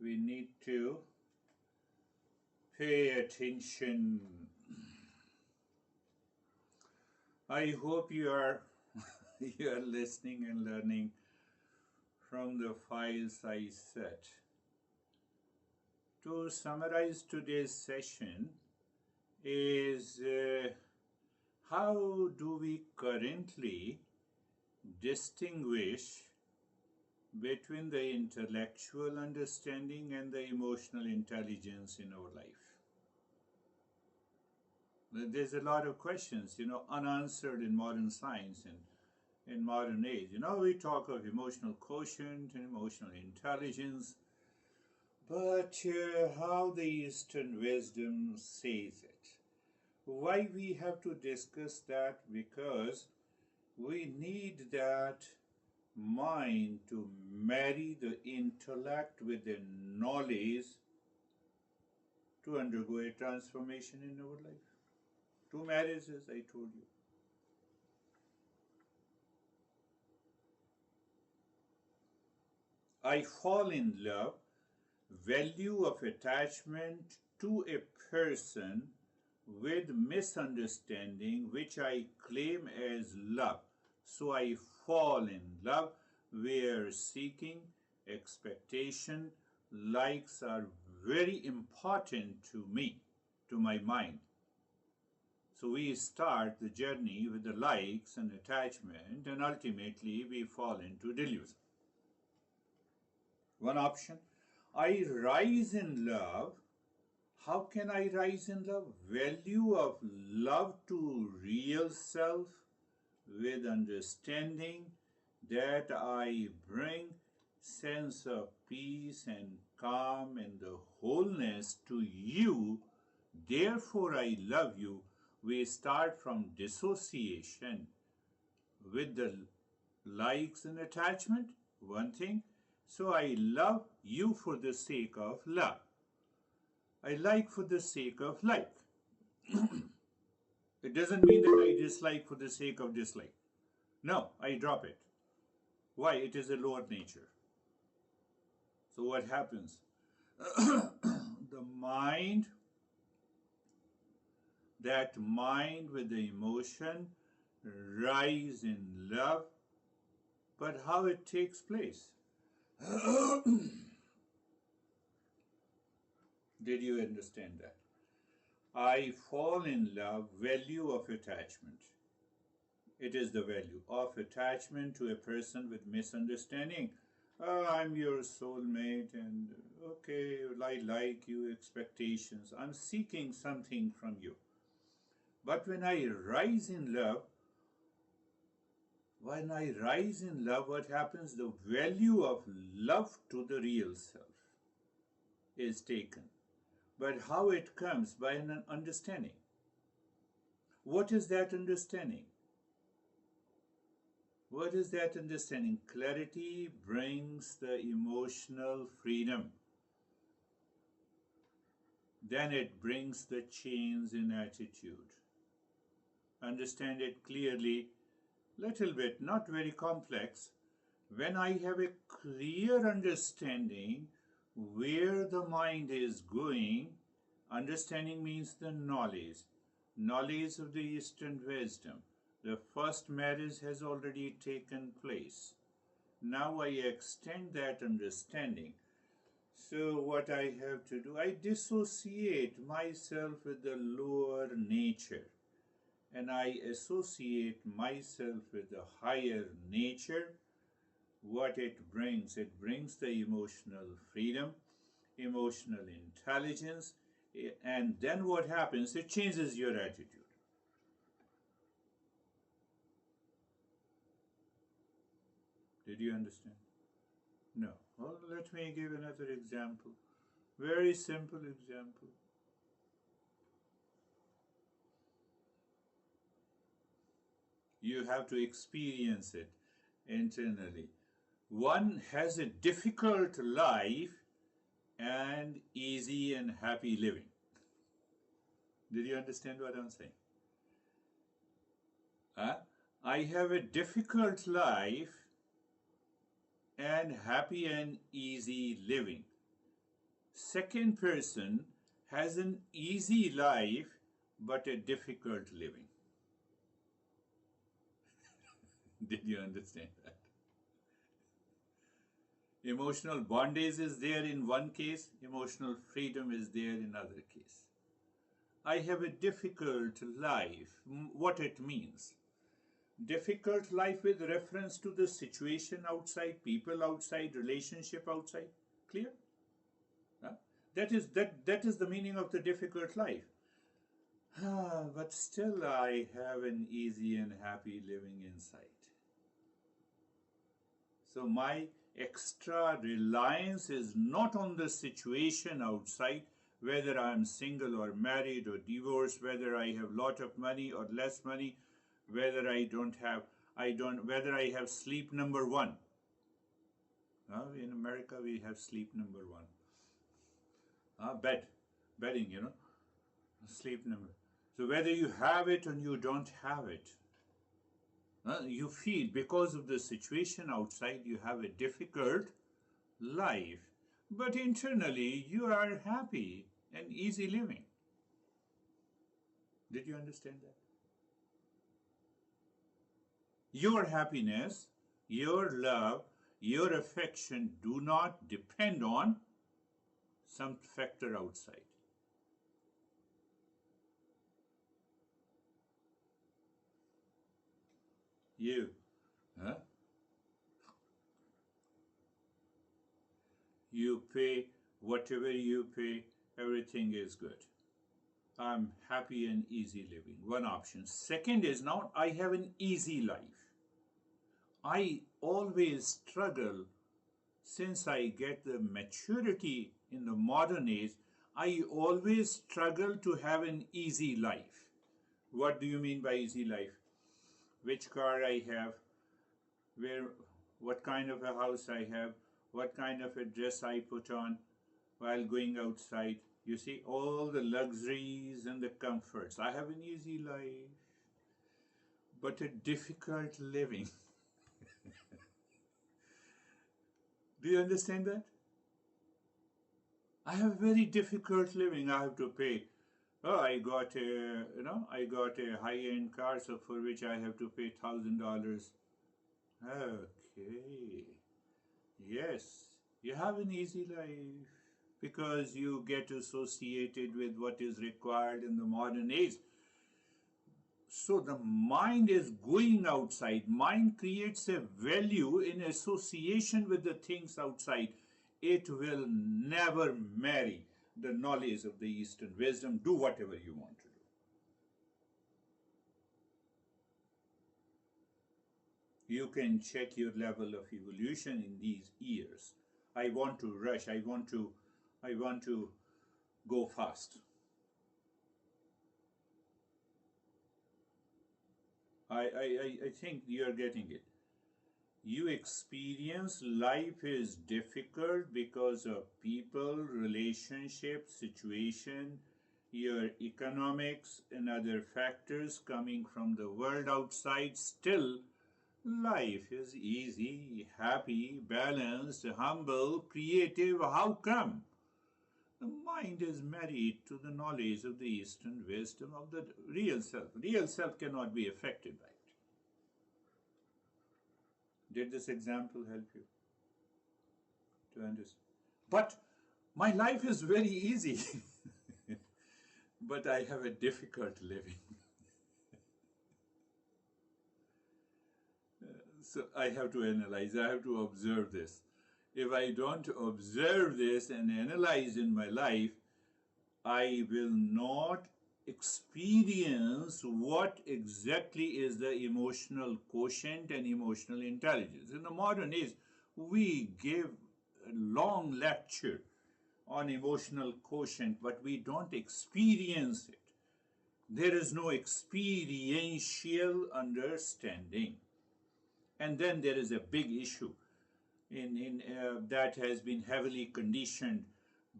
we need to pay attention. I hope you are you are listening and learning from the files I set. To summarize today's session is how do we currently distinguish between the intellectual understanding and the emotional intelligence in our life? There's a lot of questions, unanswered in modern science and in modern age. We talk of emotional quotient and emotional intelligence, but how the Eastern wisdom says it. Why we have to discuss that? Because we need that mind to marry the intellect with the knowledge to undergo a transformation in our life. Two marriages, I told you. I fall in love, value of attachment to a person with misunderstanding, which I claim as love. So I fall in love, where seeking, expectation, likes are very important to me, to my mind. So we start the journey with the likes and attachment, and ultimately we fall into delusion. One option. I rise in love. How can I rise in love? Value of love to real self with understanding that I bring sense of peace and calm and the wholeness to you. Therefore, I love you. We start from dissociation with the likes and attachment, one thing. So I love you for the sake of love. I like for the sake of like. It doesn't mean that I dislike for the sake of dislike. No, I drop it. Why? It is a lower nature. So what happens? The mind, that mind with the emotion, rise in love, but how it takes place? Did you understand that? I fall in love, value of attachment. It is the value of attachment to a person with misunderstanding. I'm your soulmate, and okay, I like you, expectations. I'm seeking something from you. But when I rise in love, what happens? The value of love to the real self is taken. But how it comes? By an understanding. What is that understanding? What is that understanding? Clarity brings the emotional freedom. Then it brings the change in attitude. Understand it clearly, little bit, not very complex. When I have a clear understanding where the mind is going, understanding means the knowledge of the Eastern wisdom. The first marriage has already taken place. Now I extend that understanding. So what I have to do, I dissociate myself with the lower nature and I associate myself with the higher nature. What it brings the emotional freedom, emotional intelligence, and then what happens? It changes your attitude. Did you understand? No. Well, let me give another example. Very simple example. You have to experience it internally. One has a difficult life and easy and happy living. Did you understand what I'm saying? Huh? I have a difficult life and happy and easy living. Second person has an easy life but a difficult living. Did you understand that? Emotional bondage is there in one case, emotional freedom is there in other case. I have a difficult life. What it means? Difficult life with reference to the situation outside, people outside, relationship outside. Clear? Huh? That is the meaning of the difficult life. But still I have an easy and happy living inside. So my extra reliance is not on the situation outside, whether I am single or married or divorced, whether I have lot of money or less money, whether whether I have sleep number one. In America we have sleep number one. Bedding, sleep number. So whether you have it or you don't have it, you feel because of the situation outside you have a difficult life, but internally you are happy and easy living. Did you understand that? Your happiness, your love, your affection do not depend on some factor outside. You pay whatever you pay, everything is good. I'm happy and easy living. One option. Second is, now I have an easy life. I always struggle since I get the maturity in the modern age. I always struggle to have an easy life. What do you mean by easy life? Which car I have, what kind of a house I have, what kind of a dress I put on while going outside. You see, all the luxuries and the comforts. I have an easy life, but a difficult living. Do you understand that? I have very difficult living. I have to pay. I got a high-end car, so for which I have to pay $1,000. Okay. Yes, you have an easy life because you get associated with what is required in the modern age. So the mind is going outside. Mind creates a value in association with the things outside. It will never marry the knowledge of the Eastern wisdom. Do whatever you want to do. You can check your level of evolution in these years. I want to rush. I want to go fast. I think you are getting it. You experience life is difficult because of people, relationship, situation, your economics and other factors coming from the world outside. Still, life is easy, happy, balanced, humble, creative. How come? The mind is married to the knowledge of the Eastern wisdom of the real self. Real self cannot be affected by it. Did this example help you to understand? But my life is very easy, but I have a difficult living. So I have to analyze, I have to observe this. If I don't observe this and analyze in my life, I will not experience what exactly is the emotional quotient and emotional intelligence. In the modern age, we give a long lecture on emotional quotient, but we don't experience it. There is no experiential understanding. And then there is a big issue that has been heavily conditioned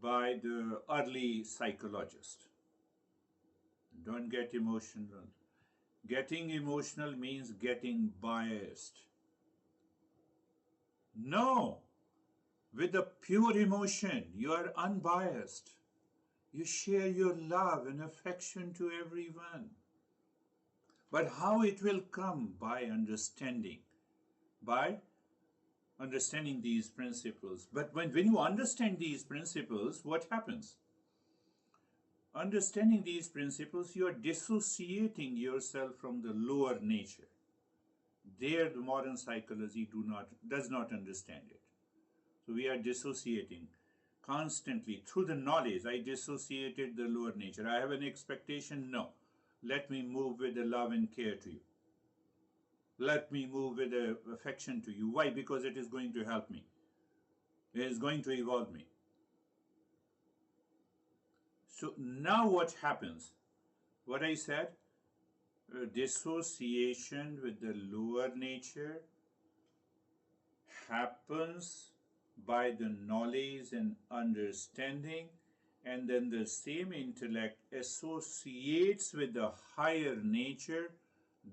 by the early psychologists. Don't get emotional. Getting emotional means getting biased. No. with a pure emotion. You are unbiased. You share your love and affection to everyone. But how it will come? By understanding these principles. But when you understand these principles, what happens? Understanding these principles, you are dissociating yourself from the lower nature. There, the modern psychology does not understand it. So we are dissociating constantly through the knowledge. I dissociated the lower nature. I have an expectation. No, let me move with the love and care to you. Let me move with the affection to you. Why? Because it is going to help me. It is going to evolve me. So now what happens? What I said, dissociation with the lower nature happens by the knowledge and understanding, and then the same intellect associates with the higher nature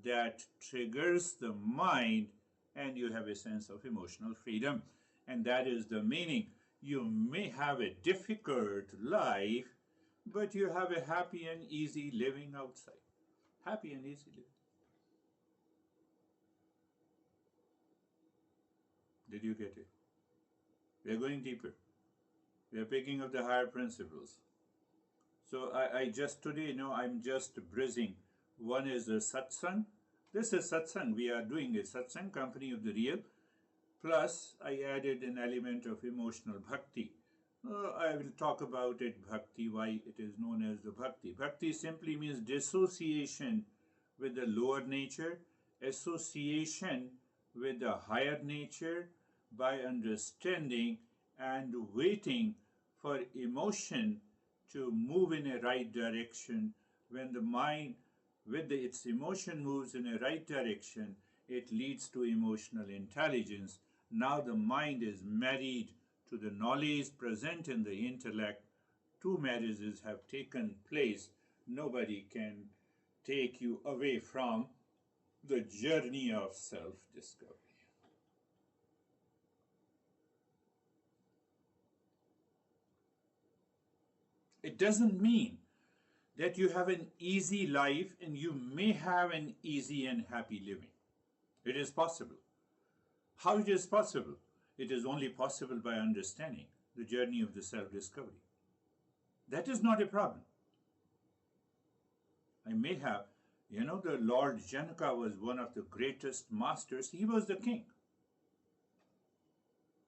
that triggers the mind, and you have a sense of emotional freedom. And that is the meaning. You may have a difficult life, but you have a happy and easy living outside. Happy and easy living. Did you get it? We are going deeper. We are picking up the higher principles. So I just today, I'm just breezing. One is a satsang. This is satsang. We are doing a satsang, company of the real. Plus, I added an element of emotional bhakti. I will talk about it, bhakti, why it is known as the bhakti. Bhakti simply means dissociation with the lower nature, association with the higher nature by understanding and waiting for emotion to move in a right direction. When the mind with its emotion moves in a right direction, it leads to emotional intelligence. Now the mind is married to the knowledge present in the intellect. Two marriages have taken place. Nobody can take you away from the journey of self-discovery. It doesn't mean that you have an easy life and you may have an easy and happy living. It is possible. How it is possible? It is only possible by understanding the journey of the self-discovery. That is not a problem. I may have, the Lord Janaka was one of the greatest masters. He was the king.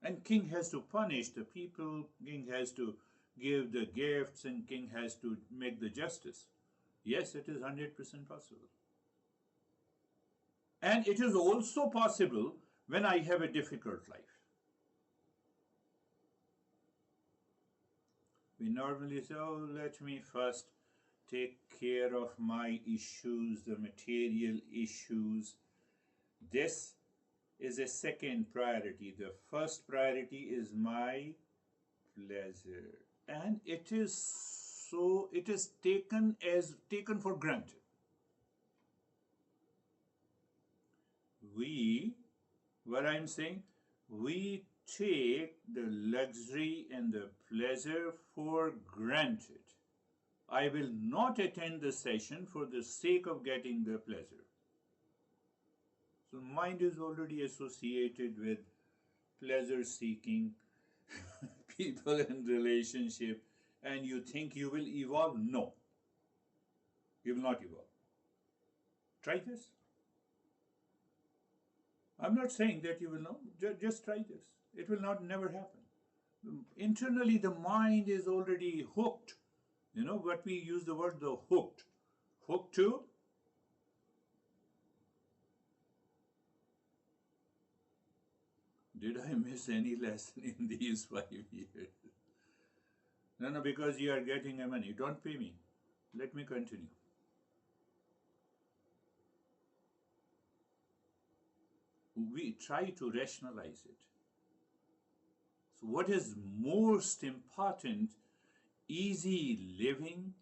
And king has to punish the people, king has to give the gifts, and king has to make the justice. Yes, it is 100% possible. And it is also possible when I have a difficult life. We normally say, oh, let me first take care of my issues, the material issues. This is a second priority. The first priority is my pleasure. And it is taken for granted. What I'm saying, we take the luxury and the pleasure for granted. I will not attend the session for the sake of getting the pleasure. So mind is already associated with pleasure-seeking people and relationship, and you think you will evolve? No. You will not evolve. Try this. I'm not saying that you will not. Just try this. It will never happen. Internally, the mind is already hooked. What we use the word, the hooked. Hooked to? Did I miss any lesson in these 5 years? No, because you are getting a money. Don't pay me. Let me continue. We try to rationalize it. So what is most important? Easy living,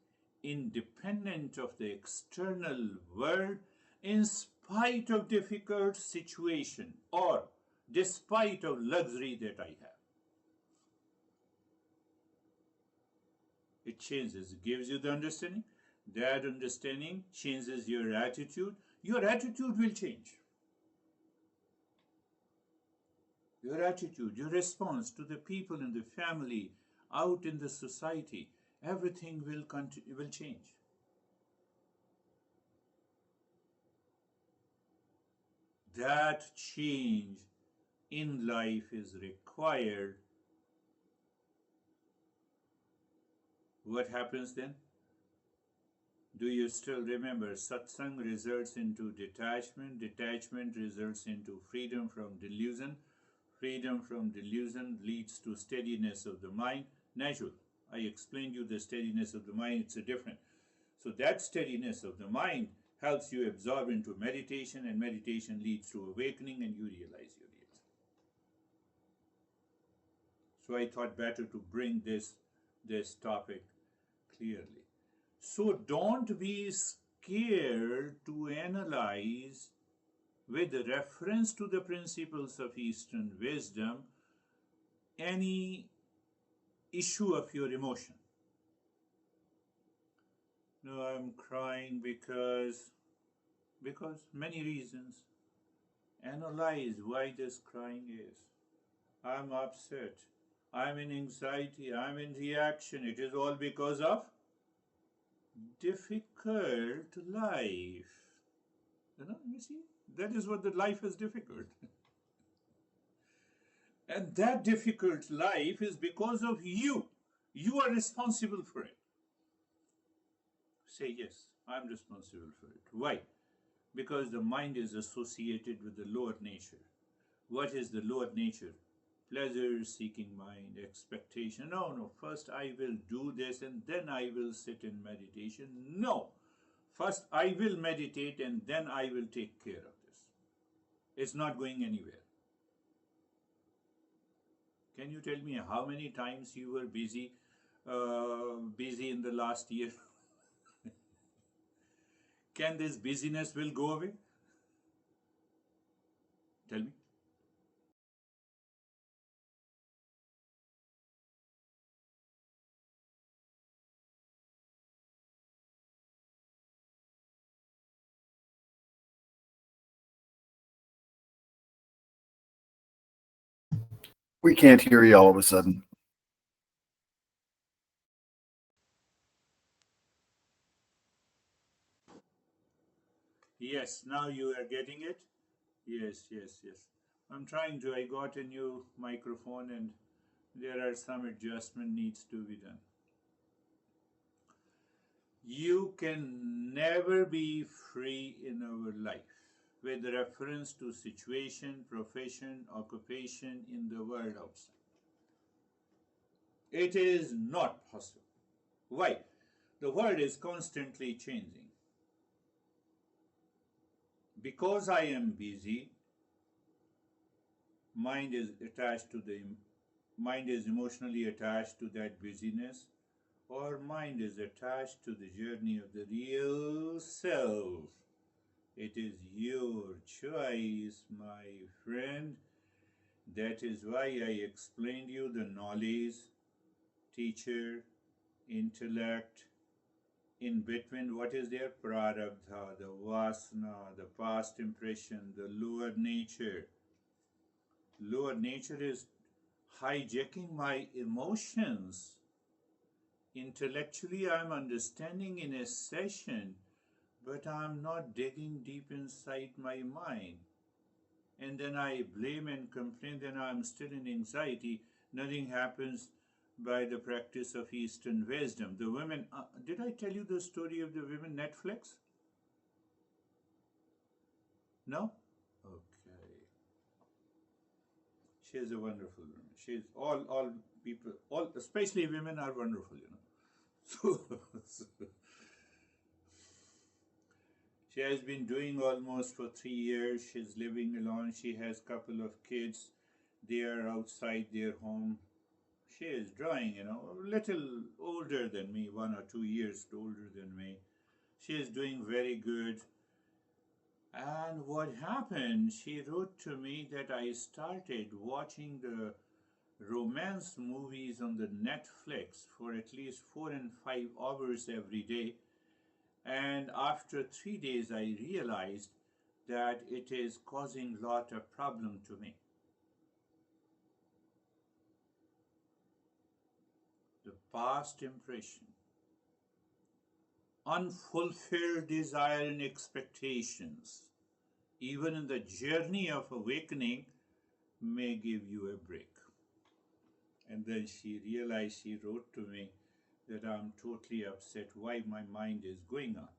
independent of the external world, in spite of difficult situation or despite of luxury that I have. It changes, it gives you the understanding. That understanding changes your attitude. Your attitude will change. Your attitude, your response to the people in the family, out in the society, everything will change. That change in life is required. What happens then? Do you still remember? Satsang results into detachment. Detachment results into freedom from delusion. Freedom from delusion leads to steadiness of the mind. Natural. I explained you the steadiness of the mind. It's a different. So that steadiness of the mind helps you absorb into meditation, and meditation leads to awakening, and you realize your real. So I thought better to bring this topic clearly. So don't be scared to analyze with reference to the principles of Eastern wisdom any issue of your emotion. No, I'm crying because many reasons. Analyze why this crying is. I'm upset. I'm in anxiety. I'm in reaction. It is all because of difficult life. You see, that is what the life is difficult. And that difficult life is because of you. You are responsible for it. Say, yes, I'm responsible for it. Why? Because the mind is associated with the lower nature. What is the lower nature? Pleasure seeking mind, expectation. No, first I will do this and then I will sit in meditation. No, first I will meditate and then I will take care of this. It's not going anywhere. Can you tell me how many times you were busy in the last year? Can this busyness will go away? Tell me. We can't hear you all of a sudden. Yes, now you are getting it. Yes. I'm trying to. I got a new microphone and there are some adjustment needs to be done. You can never be free in our life with reference to situation, profession, occupation in the world outside. It is not possible. Why? The world is constantly changing. Because I am busy, mind is attached to the mind is emotionally attached to that busyness, or mind is attached to the journey of the real self. It is your choice, my friend. That is why I explained you the knowledge, teacher, intellect. In between, what is there? Prarabdha, the vasana, the past impression, the lower nature. Lower nature is hijacking my emotions. Intellectually, I'm understanding in a session, but I'm not digging deep inside my mind. And then I blame and complain, then I'm still in anxiety. Nothing happens by the practice of Eastern wisdom. The women, did I tell you the story of the women Netflix? No? Okay. She is a wonderful woman. She's all people, all especially women are wonderful, So, she has been doing almost for 3 years. She's living alone. She has a couple of kids. They are outside their home. She is drawing, a little older than me, 1 or 2 years older than me. She is doing very good. And what happened, she wrote to me that I started watching the romance movies on the Netflix for at least 4 and 5 hours every day. And after 3 days, I realized that it is causing a lot of problem to me. The past impression, unfulfilled desire and expectations, even in the journey of awakening, may give you a break. And then she realized, she wrote to me that I'm totally upset why my mind is going on.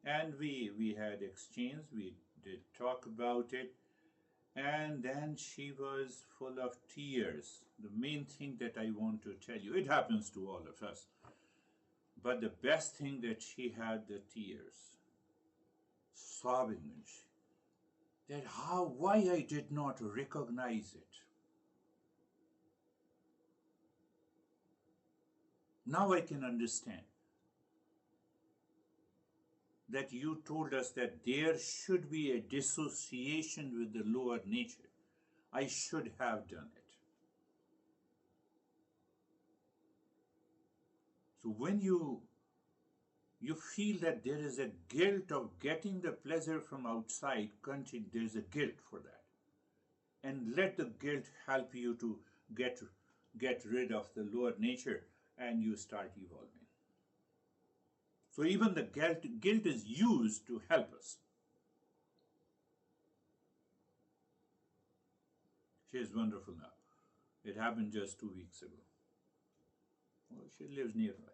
And we had exchange, we did talk about it, and then she was full of tears. The main thing that I want to tell you, it happens to all of us, but the best thing that she had the tears, sobbing, and that why I did not recognize it. Now I can understand that you told us that there should be a dissociation with the lower nature. I should have done it. So when you feel that there is a guilt of getting the pleasure from outside, there's a guilt for that. And let the guilt help you to get rid of the lower nature, and you start evolving. So even the guilt is used to help us. She is wonderful now. It happened just 2 weeks ago. Well, she lives nearby.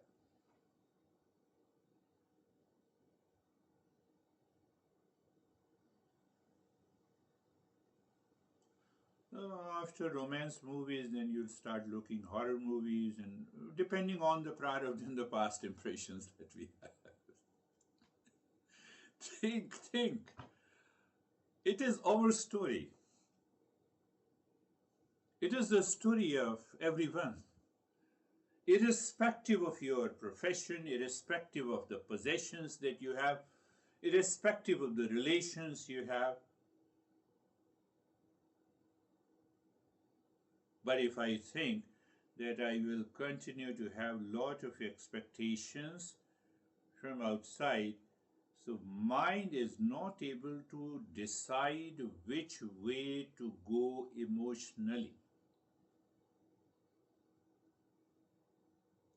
After romance movies, then you'll start looking horror movies, and depending on the prarabdha and the past impressions that we have. Think. It is our story. It is the story of everyone. Irrespective of your profession, irrespective of the possessions that you have, irrespective of the relations you have. But if I think that I will continue to have a lot of expectations from outside, so mind is not able to decide which way to go emotionally.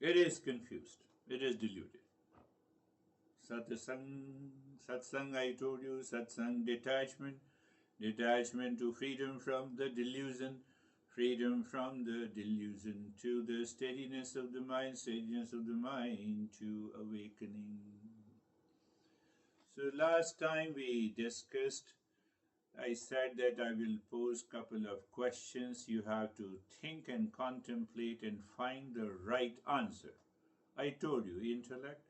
It is confused. It is deluded. Satsang, I told you, satsang, detachment to freedom from the delusion, freedom from the delusion to the steadiness of the mind to awakening. So last time we discussed, I said that I will pose a couple of questions. You have to think and contemplate and find the right answer. I told you, intellect.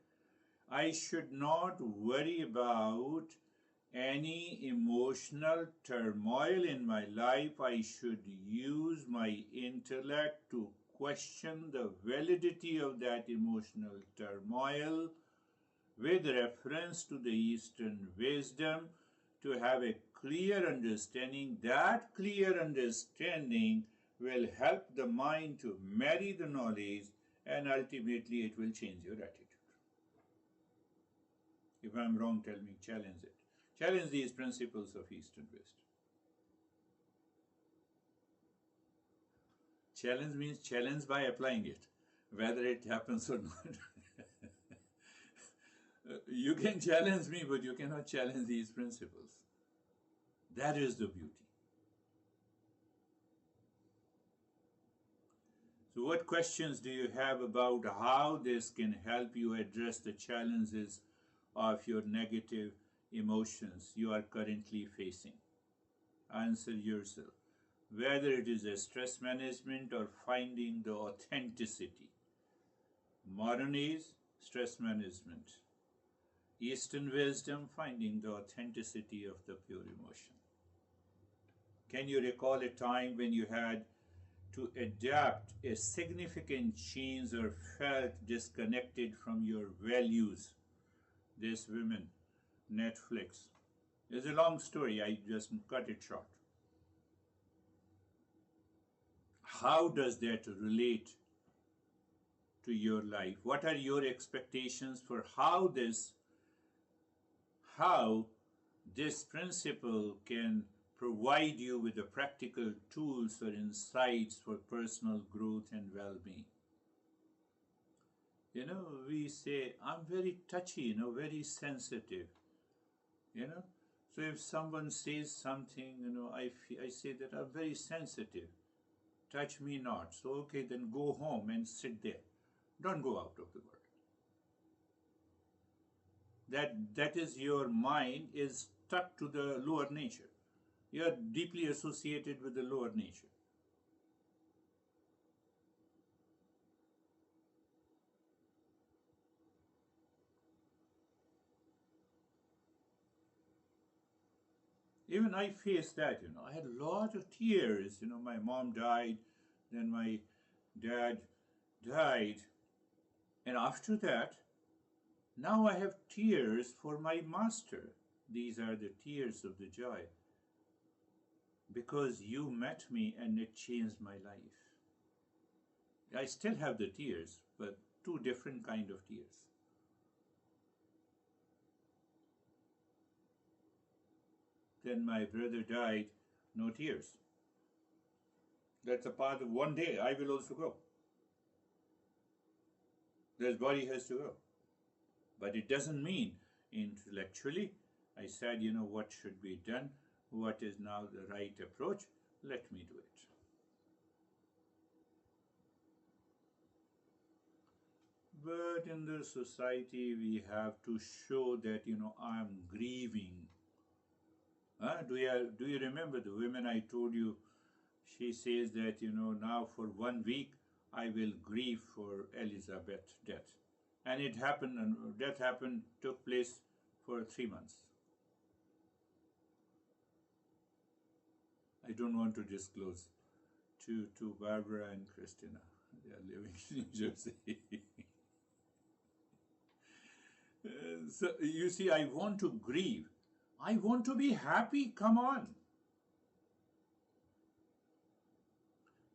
I should not worry about any emotional turmoil in my life. I should use my intellect to question the validity of that emotional turmoil with reference to the Eastern wisdom, to have a clear understanding. That clear understanding will help the mind to marry the knowledge, and ultimately it will change your attitude. If I'm wrong, tell me, challenge it. Challenge these principles of Eastern wisdom. Challenge means challenge by applying it, whether it happens or not. You can challenge me, but you cannot challenge these principles. That is the beauty. So what questions do you have about how this can help you address the challenges of your negative emotions you are currently facing? Answer yourself. Whether it is a stress management or finding the authenticity. Modern age, stress management. Eastern wisdom, finding the authenticity of the pure emotion. Can you recall a time when you had to adapt a significant change or felt disconnected from your values? This women, Netflix. It's a long story, I just cut it short. How does that relate to your life? What are your expectations for how this principle can provide you with the practical tools or insights for personal growth and well-being? We say, I'm very touchy, very sensitive, you know. So if someone says something, I say that I'm very sensitive. Touch me not. So, okay, then go home and sit there. Don't go out of the world. That is, your mind is stuck to the lower nature. You are deeply associated with the lower nature. Even I faced that, I had a lot of tears. My mom died, then my dad died. And after that, now I have tears for my master. These are the tears of the joy. Because you met me and it changed my life. I still have the tears, but two different kind of tears. Then my brother died, no tears. That's a part of one day I will also go. This body has to go. But it doesn't mean intellectually I said, what should be done, what is now the right approach, let me do it. But in the society, we have to show that, I'm grieving. Do you remember the women I told you? She says that, now for 1 week, I will grieve for Elizabeth's death. And it happened, and death happened, took place for 3 months. I don't want to disclose to Barbara and Christina. They are living in New Jersey. So you see, I want to grieve. I want to be happy. Come on.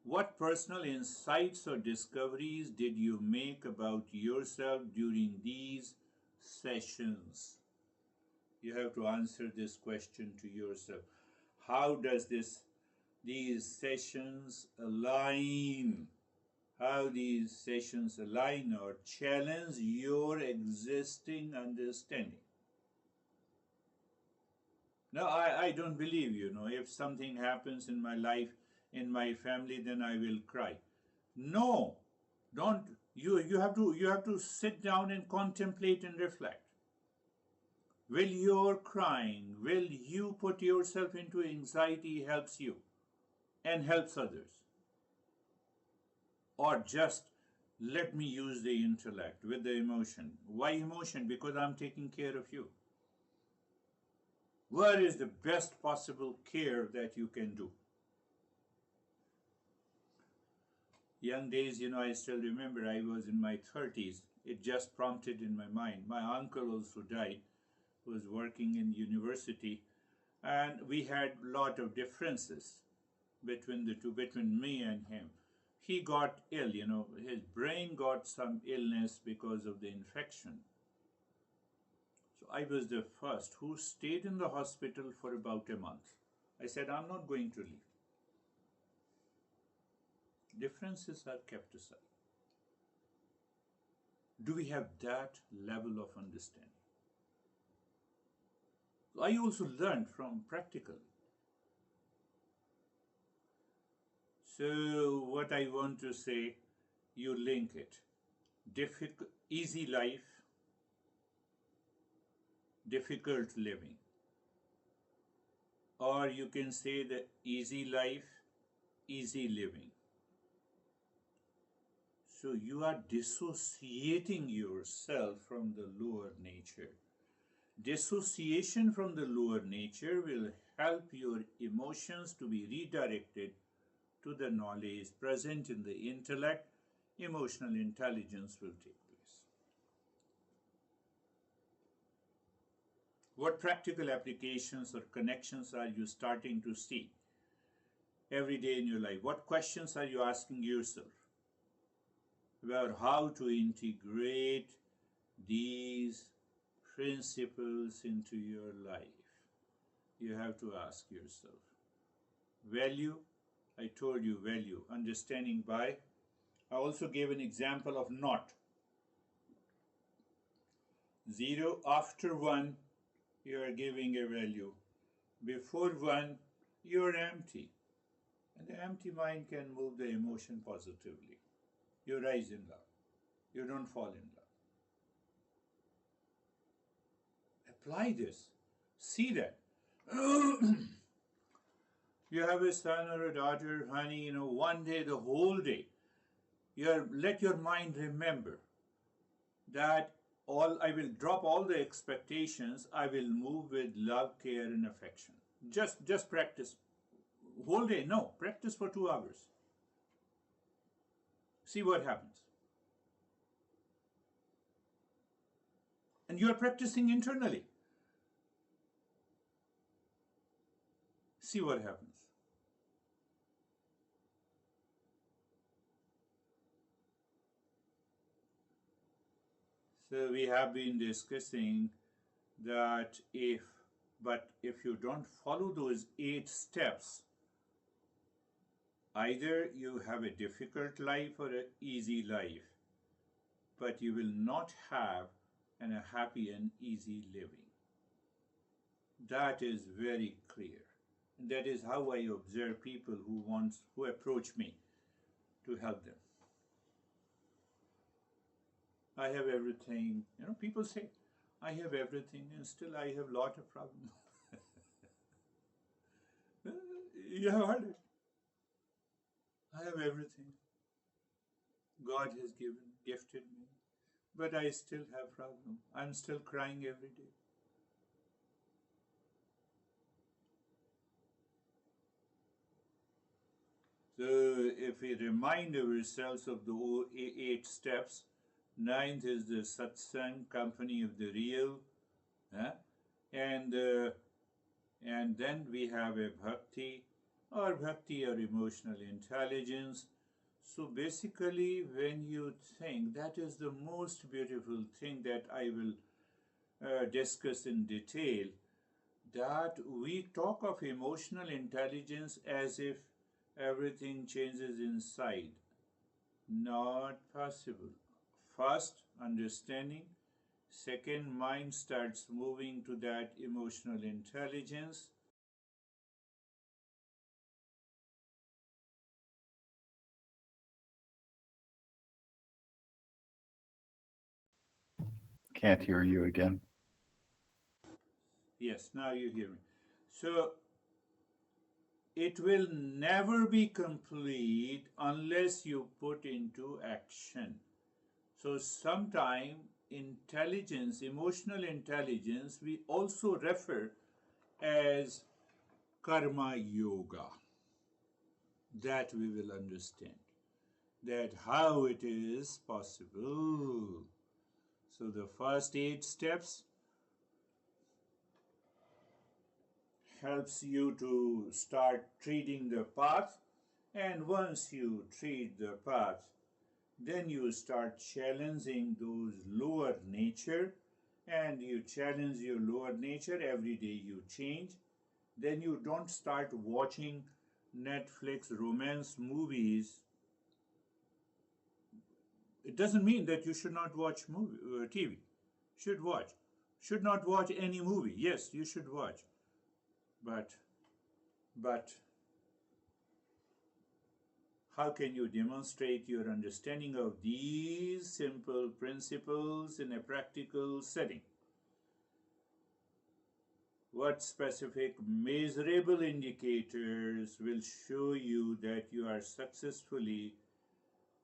What personal insights or discoveries did you make about yourself during these sessions? You have to answer this question to yourself. How does these sessions align? How these sessions align or challenge your existing understanding? Now, I don't believe, if something happens in my life, in my family, then I will cry. No, don't. You have to sit down and contemplate and reflect. Will your crying, will you put yourself into anxiety helps you and helps others? Or just let me use the intellect with the emotion. Why emotion? Because I'm taking care of you. What is the best possible care that you can do? Young days, I still remember I was in my 30s. It just prompted in my mind. My uncle also died, was working in university, and we had a lot of differences between the two, between me and him. He got ill, his brain got some illness because of the infection. So I was the first who stayed in the hospital for about a month. I said, I'm not going to leave. Differences are kept aside. Do we have that level of understanding? I also learned from practical. So what I want to say, you link it. Easy life, difficult living. Or you can say the easy life, easy living. So you are dissociating yourself from the lower nature. Dissociation from the lower nature will help your emotions to be redirected to the knowledge present in the intellect. Emotional intelligence will take place. What practical applications or connections are you starting to see every day in your life? What questions are you asking yourself about how to integrate these principles into your life? You have to ask yourself. Value, I told you value, understanding by. I also gave an example of not. 0 after 1, you are giving a value. Before 1, you are empty. And the empty mind can move the emotion positively. You rise in love. You don't fall in love. Apply this. See that. You have a son or a daughter, honey, one day, the whole day, let your mind remember that I will drop all the expectations. I will move with love, care, and affection. Just practice. Whole day, no. Practice for 2 hours. See what happens. And you are practicing internally. See what happens. So we have been discussing that if you don't follow those 8 steps, either you have a difficult life or an easy life, but you will not have a happy and easy living. That is very clear. And that is how I observe people who approach me to help them. I have everything. People say, I have everything and still I have a lot of problems. You have heard it. I have everything. God has gifted me. But I still have problems. I'm still crying every day. So if we remind ourselves of the 8 steps, 9th is the satsang, company of the real, and then we have a bhakti or emotional intelligence. So basically, when you think, that is the most beautiful thing that I will discuss in detail, that we talk of emotional intelligence as if everything changes inside. Not possible. First, understanding. Second, mind starts moving to that emotional intelligence. Can't hear you again. Yes, now you hear me. So, it will never be complete unless you put into action. So, sometime intelligence, emotional intelligence, we also refer as karma yoga. That we will understand. That how it is possible. So the first 8 steps helps you to start treating the path, and once you treat the path, then you start challenging those lower nature, and you challenge your lower nature every day. You change. Then you don't start watching Netflix romance movies. It doesn't mean that you should not watch TV. Should watch. Should not watch any movie. Yes, you should watch. But how can you demonstrate your understanding of these simple principles in a practical setting? What specific measurable indicators will show you that you are successfully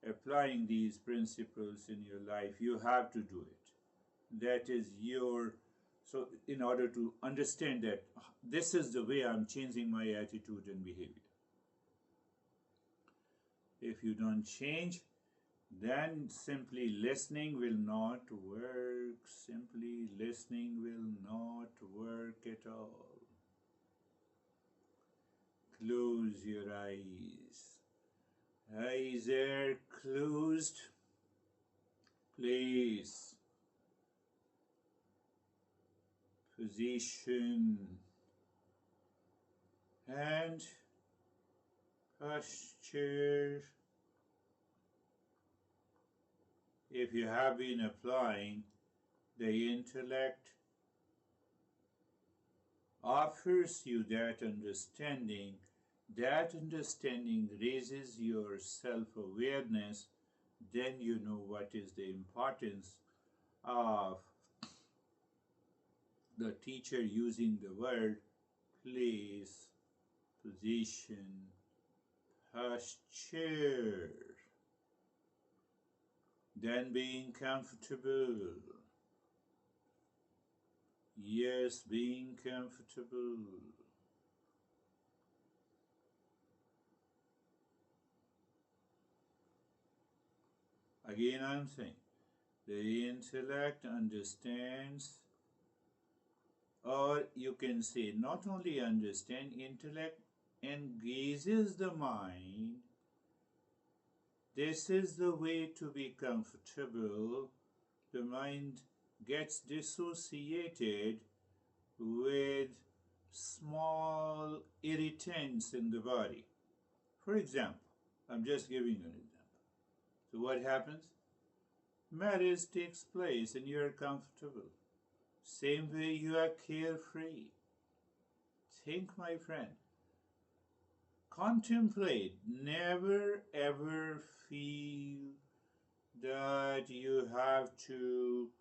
applying these principles in your life? You have to do it. That is so in order to understand that this is the way I'm changing my attitude and behavior. If you don't change, then simply listening will not work. Simply listening will not work at all. close your eyes. Eyes are closed. Place, position, and posture. If you have been applying, the intellect offers you that understanding. That understanding raises your self-awareness. Then you know what is the importance of the teacher using the word place, position, posture. Then being comfortable. Yes, being comfortable. Again, I'm saying the intellect understands, or you can say not only understand, intellect engages the mind. This is the way to be comfortable. The mind gets dissociated with small irritants in the body. For example, I'm just giving you an example. So what happens? Marriage takes place and you are comfortable. Same way you are carefree. Think, my friend. Contemplate. Never ever feel that you have to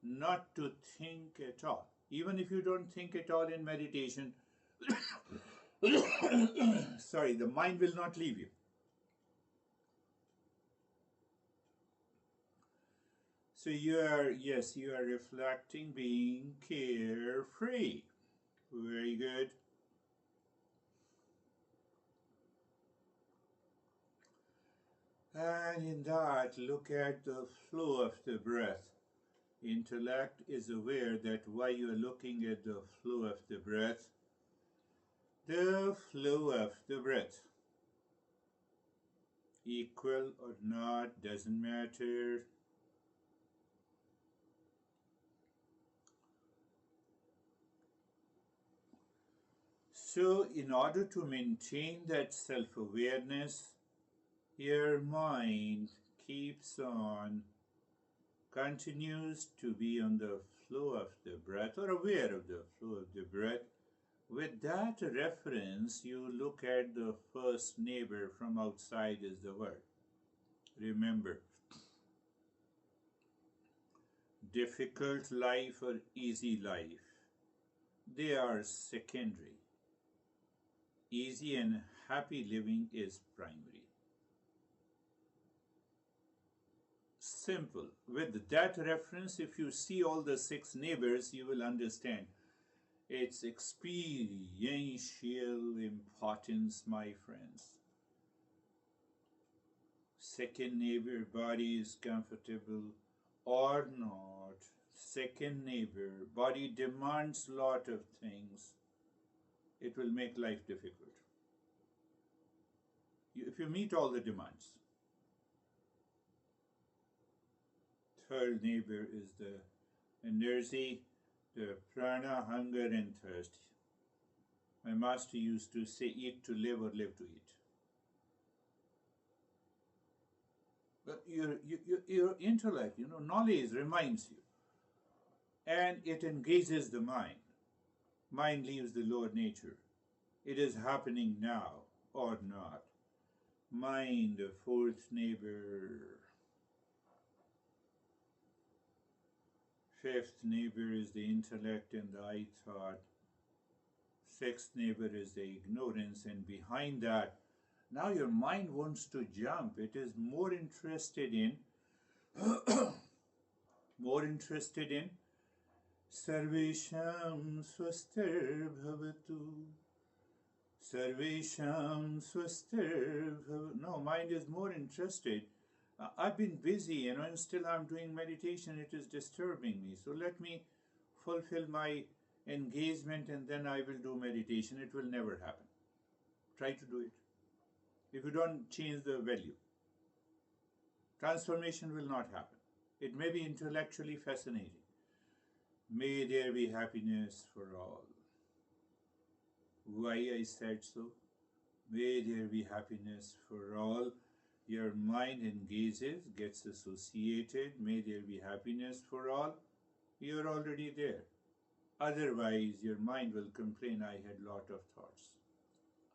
not to think at all. Even if you don't think at all in meditation, sorry, the mind will not leave you. So you are reflecting, being carefree. Very good. And in that, look at the flow of the breath. Intellect is aware that while you are looking at the flow of the breath, equal or not, doesn't matter. So in order to maintain that self-awareness, your mind continues to be on the flow of the breath or aware of the flow of the breath. With that reference, you look at the first neighbor from outside is the word. Remember, difficult life or easy life, they are secondary. Easy and happy living is primary. Simple. With that reference, if you see all the 6 neighbors, you will understand its experiential importance, my friends. Second neighbor, body is comfortable or not. Second neighbor, body demands a lot of things. It will make life difficult. If you meet all the demands. Third neighbor is the energy, the prana, hunger and thirst. My master used to say, eat to live or live to eat. But your intellect, knowledge reminds you. And it engages the mind. Mind leaves the lower nature. It is happening now or not. Mind, the fourth neighbor. Fifth neighbor is the intellect and the I thought. Sixth neighbor is the ignorance, and behind that, now your mind wants to jump. It is more interested in Sarvesham swastir bhavatu. Sarvesham swastir bhavatu. No, mind is more interested. I've been busy, and still I'm doing meditation. It is disturbing me. So let me fulfill my engagement and then I will do meditation. It will never happen. Try to do it. If you don't change the value, transformation will not happen. It may be intellectually fascinating. May there be happiness for all. Why I said so? May there be happiness for all. Your mind engages, gets associated. May there be happiness for all. You're already there. Otherwise, your mind will complain, I had lot of thoughts.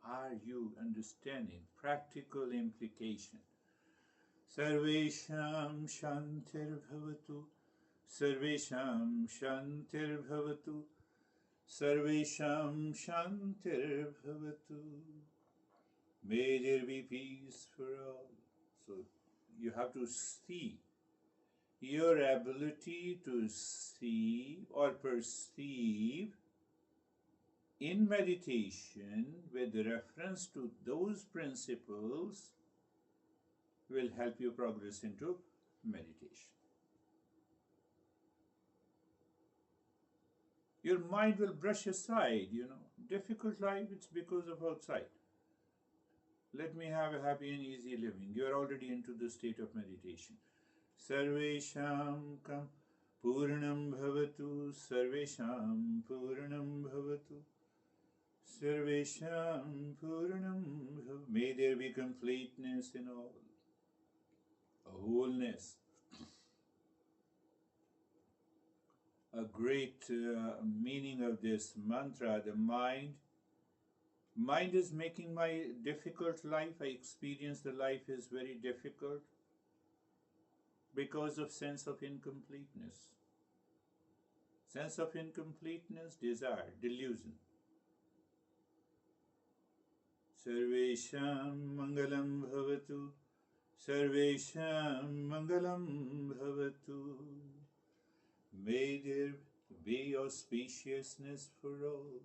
Are you understanding practical implication? Sarvesham Shantir Bhavatu, Sarvesham Shantir Bhavatu, Sarvesham Shantir Bhavatu. May there be peace for all. So you have to see your ability to see or perceive in meditation with reference to those principles will help you progress into meditation. Your mind will brush aside, difficult life, it's because of outside. Let me have a happy and easy living. You are already into the state of meditation. Sarvesham kam Purnam bhavatu, Sarvesham Purnam bhavatu, Sarvesham Purnam bhavatu. May there be completeness in all, a wholeness. A great meaning of this mantra, the mind. Mind is making my difficult life. I experience the life is very difficult because of sense of incompleteness. Sense of incompleteness, desire, delusion. Sarvesham mangalam bhavatu, Sarvesham mangalam bhavatu. May there be auspiciousness for all.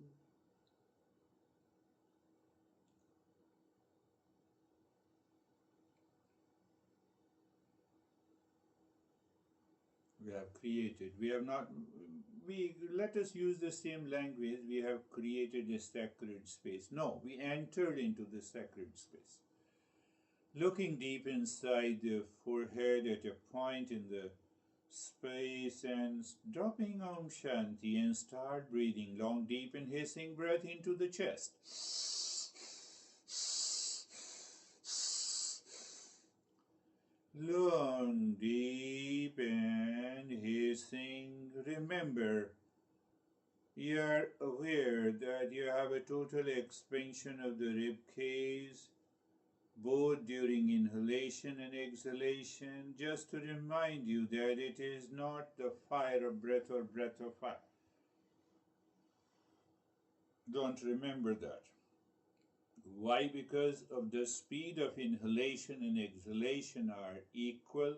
We have created. Let us use the same language. We have created a sacred space. No, we entered into the sacred space. Looking deep inside the forehead at a point in the space and dropping Om Shanti and start breathing long, deep and hissing breath into the chest. Long, deep and hissing. Remember, you are aware that you have a total expansion of the rib cage, both during inhalation and exhalation, just to remind you that it is not the fire of breath or breath of fire. Don't remember that. Why? Because of the speed of inhalation and exhalation are equal.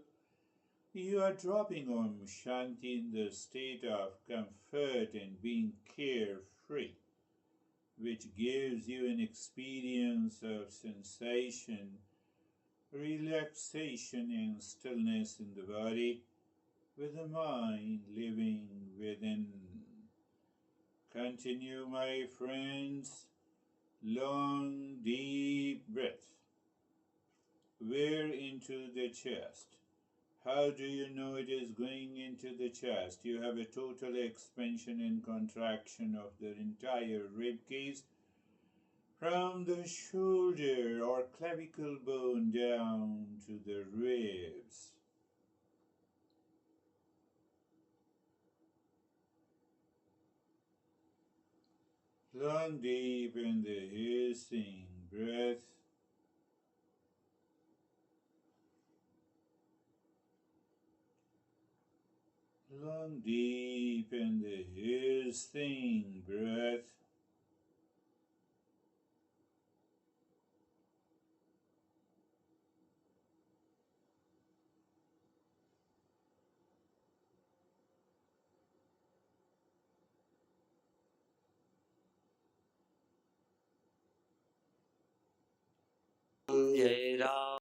You are dropping Om Shanti in the state of comfort and being carefree, which gives you an experience of sensation, relaxation and stillness in the body, with the mind living within. Continue, my friends. Long, deep breath. Where into the chest? How do you know it is going into the chest? You have a total expansion and contraction of the entire rib cage, from the shoulder or clavicle bone down to the ribs. Long, deep in the hissing breath. Long, deep in the hissing breath. Jai Ram.